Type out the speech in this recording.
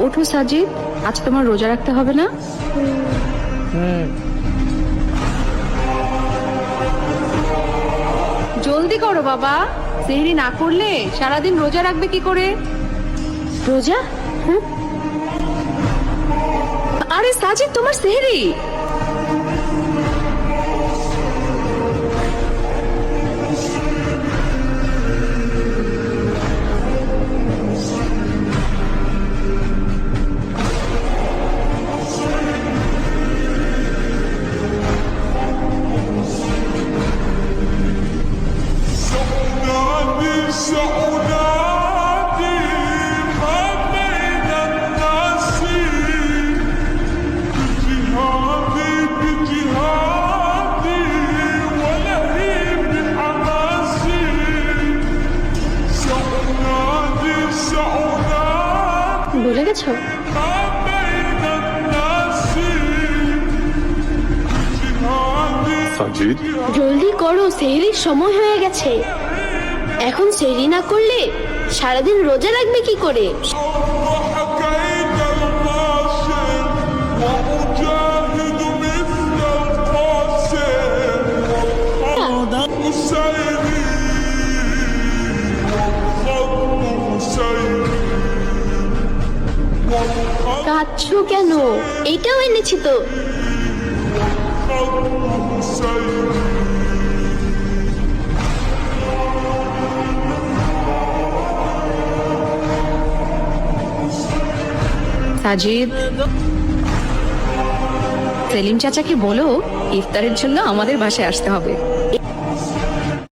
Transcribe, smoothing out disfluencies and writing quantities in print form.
ওঠো সাজিদ, আজ তোমার রোজা রাখতে হবে না? জলদি করো বাবা, সেহরি না করলে সারাদিন রোজা রাখবে কি করে? রোজা? আরে সাজিদ, তোমার সেহরি। ভুলে গেছো? সাজিদ, জলদি করো, সেহরির সময় হয়ে গেছে। এখন সেহরি না করলে সারাদিন রোজা রাখবে কি করে? কাঁদছো কেন? এটাও এনেছি তো। সাজিদ, সেলিম চাচাকে বলো ইফতারের জন্য আমাদের বাসায় আসতে হবে।